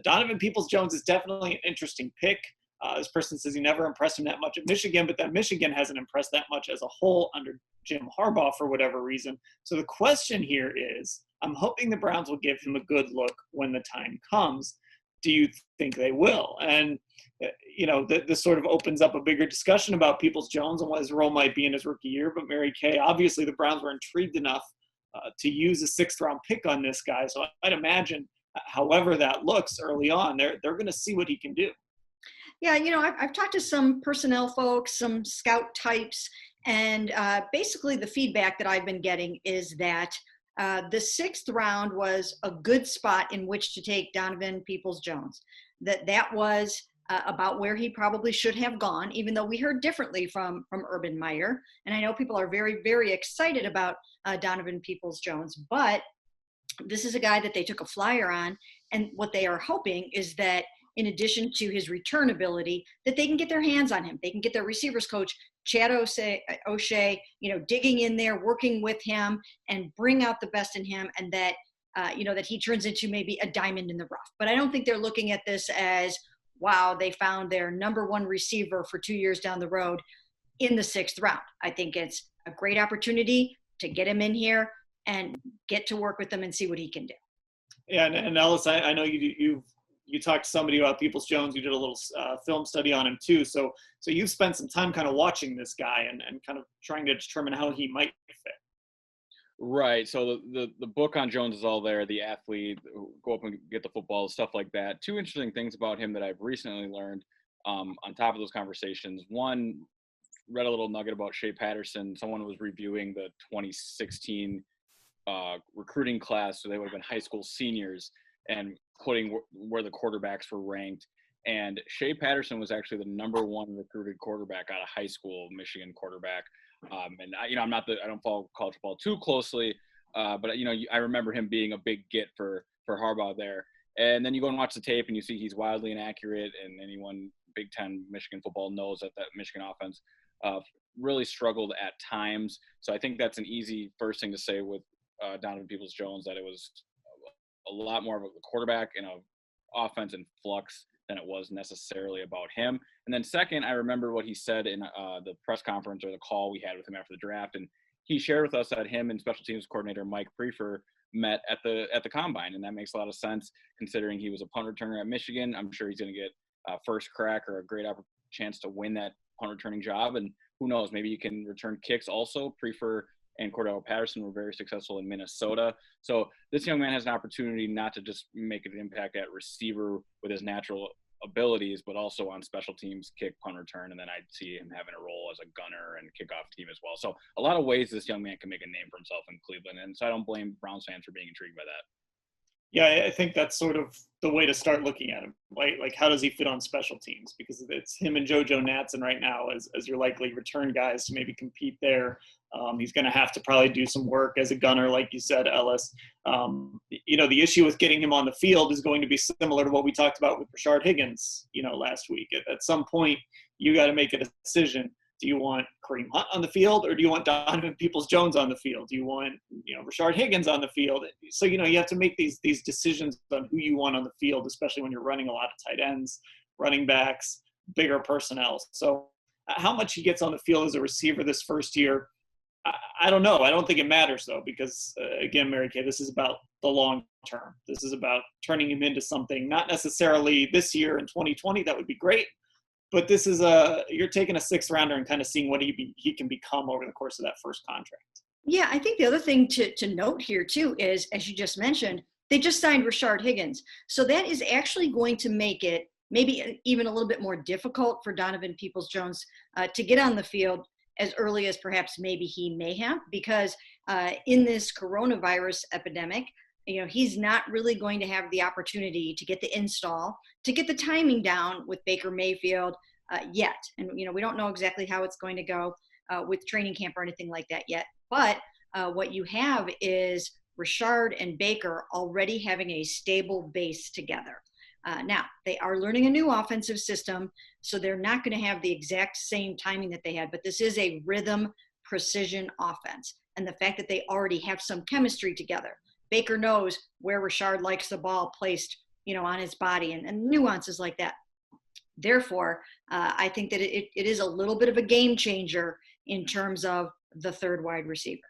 Donovan Peoples-Jones is definitely an interesting pick. This person says he never impressed him that much at Michigan, but that Michigan hasn't impressed that much as a whole under Jim Harbaugh for whatever reason. So the question here is, I'm hoping the Browns will give him a good look when the time comes. Do you think they will? And, this sort of opens up a bigger discussion about Peoples-Jones and what his role might be in his rookie year. But Mary Kay, obviously the Browns were intrigued enough to use a sixth-round pick on this guy. So I'd imagine, however that looks early on, they're going to see what he can do. Yeah, I've talked to some personnel folks, some scout types, and basically the feedback that I've been getting is that the sixth round was a good spot in which to take Donovan Peoples-Jones. That was about where he probably should have gone, even though we heard differently from Urban Meyer. And I know people are very, very excited about Donovan Peoples-Jones, but this is a guy that they took a flyer on. And what they are hoping is that in addition to his return ability, that they can get their hands on him. They can get their receivers coach, Chad O'Shea, digging in there, working with him and bring out the best in him. And that, that he turns into maybe a diamond in the rough. But I don't think they're looking at this as, wow, they found their number one receiver for 2 years down the road in the sixth round. I think it's a great opportunity to get him in here and get to work with him and see what he can do. Yeah, and Ellis, I know you talked to somebody about Peoples-Jones. You did a little film study on him too. So you've spent some time kind of watching this guy and kind of trying to determine how he might fit. Right. So the book on Jones is all there. The athlete, go up and get the football, stuff like that. Two interesting things about him that I've recently learned on top of those conversations. One, read a little nugget about Shea Patterson. Someone was reviewing the 2016 recruiting class, so they would have been high school seniors, and putting where the quarterbacks were ranked. And Shea Patterson was actually the number one recruited quarterback out of high school, Michigan quarterback. And I don't follow college football too closely, but I remember him being a big get for Harbaugh there. And then you go and watch the tape and you see he's wildly inaccurate. And anyone Big Ten Michigan football knows that Michigan offense really struggled at times. So I think that's an easy first thing to say with Donovan Peoples-Jones, that it was a lot more of a quarterback and a offense in flux than it was necessarily about him. And then second, I remember what he said in the press conference or the call we had with him after the draft. And he shared with us that him and special teams coordinator Mike Prefer met at the combine. And that makes a lot of sense considering he was a punt returner at Michigan. I'm sure he's going to get first crack or a great chance to win that punt returning job. And who knows, maybe you can return kicks also. Prefer and Cordell Patterson were very successful in Minnesota. So this young man has an opportunity not to just make an impact at receiver with his natural abilities, but also on special teams, kick, punt return, and then I'd see him having a role as a gunner and kickoff team as well. So a lot of ways this young man can make a name for himself in Cleveland, and so I don't blame Browns fans for being intrigued by that. Yeah, I think that's sort of the way to start looking at him, right? Like, how does he fit on special teams? Because it's him and JoJo Natson right now as your likely return guys to maybe compete there. He's going to have to probably do some work as a gunner, like you said, Ellis. The issue with getting him on the field is going to be similar to what we talked about with Rashard Higgins, last week. At some point, you got to make a decision. Do you want Kareem Hunt on the field, or do you want Donovan Peoples-Jones on the field? Do you want, Rashard Higgins on the field? So, you have to make these decisions on who you want on the field, especially when you're running a lot of tight ends, running backs, bigger personnel. So how much he gets on the field as a receiver this first year, I don't know. I don't think it matters, though, because, again, Mary Kay, this is about the long term. This is about turning him into something, not necessarily this year in 2020. That would be great. But this is you're taking a sixth rounder and kind of seeing what he can become over the course of that first contract. Yeah, I think the other thing to note here too is, as you just mentioned, they just signed Rashard Higgins. So that is actually going to make it maybe even a little bit more difficult for Donovan Peoples-Jones to get on the field as early as perhaps maybe he may have, because in this coronavirus epidemic, he's not really going to have the opportunity to get the install, to get the timing down with Baker Mayfield yet. And, we don't know exactly how it's going to go with training camp or anything like that yet. But what you have is Rashard and Baker already having a stable base together. Now, they are learning a new offensive system, so they're not going to have the exact same timing that they had. But this is a rhythm, precision offense. And the fact that they already have some chemistry together. Baker knows where Rashard likes the ball placed on his body and nuances like that. Therefore, I think that it is a little bit of a game changer in terms of the third wide receiver.